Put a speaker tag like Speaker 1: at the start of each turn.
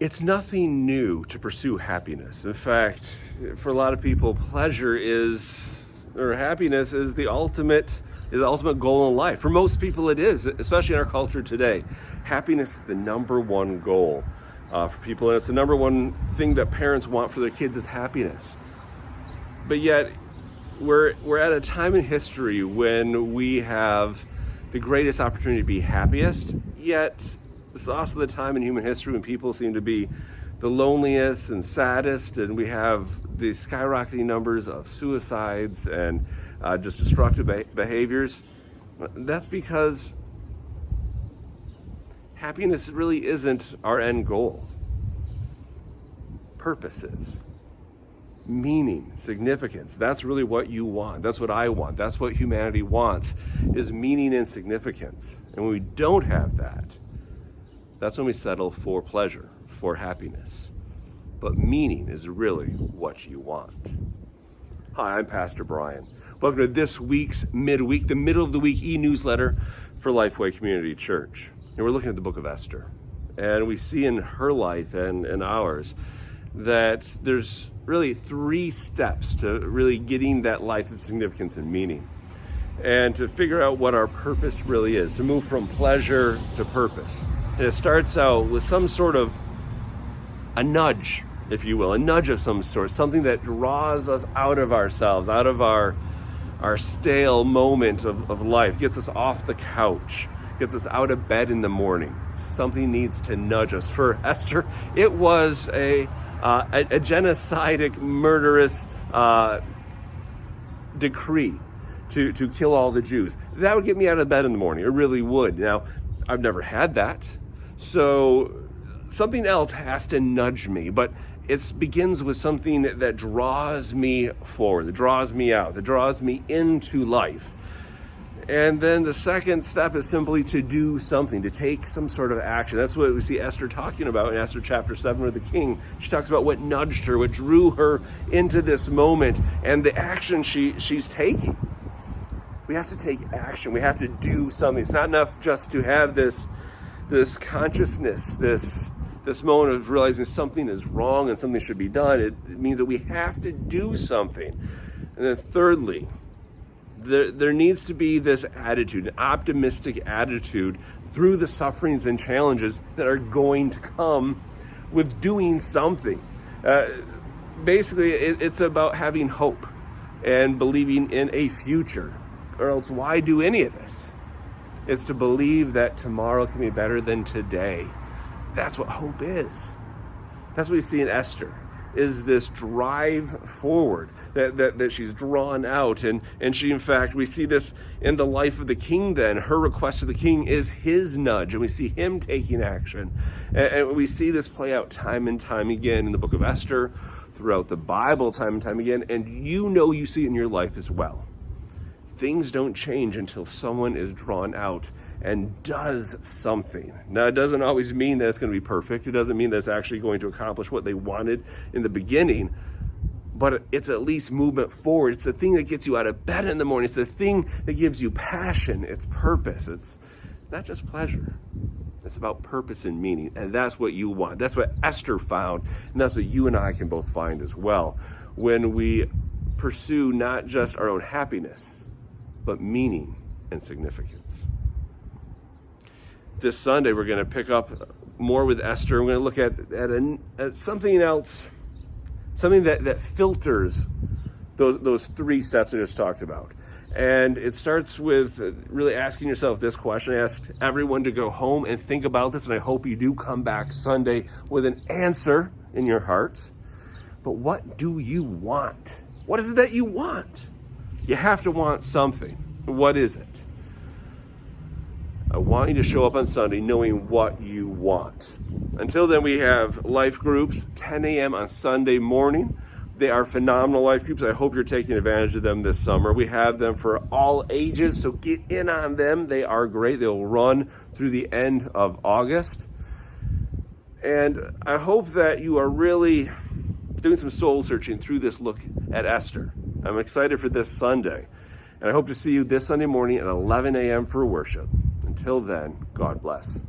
Speaker 1: It's nothing new to pursue happiness. In fact, for a lot of people, happiness is the ultimate goal in life. For most people it is, especially in our culture today. Happiness is the number one goal for people, and it's the number one thing that parents want for their kids is happiness. But yet, we're at a time in history when we have the greatest opportunity to be happiest, yet this is also the time in human history when people seem to be the loneliest and saddest, and we have the skyrocketing numbers of suicides and just destructive behaviors. That's because happiness really isn't our end goal. Purpose is. Meaning, significance, that's really what you want. That's what I want. That's what humanity wants, is meaning and significance. And when we don't have that, that's when we settle for pleasure, for happiness. But meaning is really what you want. Hi, I'm Pastor Brian. Welcome to this week's MidWeek, the middle of the week e-newsletter for Lifeway Community Church. And we're looking at the book of Esther. And we see in her life and ours that there's really 3 steps to really getting that life of significance and meaning, and to figure out what our purpose really is, to move from pleasure to purpose. And it starts out with some sort of a nudge, if you will, a nudge of some sort, something that draws us out of ourselves, out of our stale moment of life, gets us off the couch, gets us out of bed in the morning. Something needs to nudge us. For Esther, it was a genocidal, murderous decree to kill all the Jews. That would get me out of bed in the morning. It really would. Now, I've never had that, so something else has to nudge me, but it begins with something that draws me forward, that draws me out, that draws me into life. And then the second step is simply to do something, to take some sort of action. That's what we see Esther talking about in Esther chapter 7 with the king. She talks about what nudged her, what drew her into this moment, and the action she's taking. We have to take action. We have to do something. It's not enough just to have this consciousness, this moment of realizing something is wrong and something should be done. It means that we have to do something. And then thirdly, there needs to be this attitude, an optimistic attitude through the sufferings and challenges that are going to come with doing something. Basically, it's about having hope and believing in a future, or else why do any of this? It's to believe that tomorrow can be better than today. That's what hope is. That's what we see in Esther, is this drive forward that she's drawn out. And she, in fact, we see this in the life of the king then. Her request to the king is his nudge, and we see him taking action. And we see this play out time and time again in the book of Esther, throughout the Bible time and time again, and you see it in your life as well. Things don't change until someone is drawn out and does something. Now, it doesn't always mean that it's going to be perfect. It doesn't mean that it's actually going to accomplish what they wanted in the beginning, but it's at least movement forward. It's the thing that gets you out of bed in the morning. It's the thing that gives you passion. It's purpose. It's not just pleasure. It's about purpose and meaning, and that's what you want. That's what Esther found, and that's what you and I can both find as well when we pursue not just our own happiness, but meaning and significance. This Sunday, we're going to pick up more with Esther. We're going to look at something else, something that filters those 3 steps I just talked about. And it starts with really asking yourself this question. I asked everyone to go home and think about this, and I hope you do come back Sunday with an answer in your heart. But what do you want? What is it that you want? You have to want something. What is it? I want you to show up on Sunday knowing what you want. Until then, we have life groups, 10 a.m. on Sunday morning. They are phenomenal life groups. I hope you're taking advantage of them this summer. We have them for all ages, so get in on them. They are great. They'll run through the end of August. And I hope that you are really doing some soul searching through this look at Esther. I'm excited for this Sunday. And I hope to see you this Sunday morning at 11 a.m. for worship. Until then, God bless.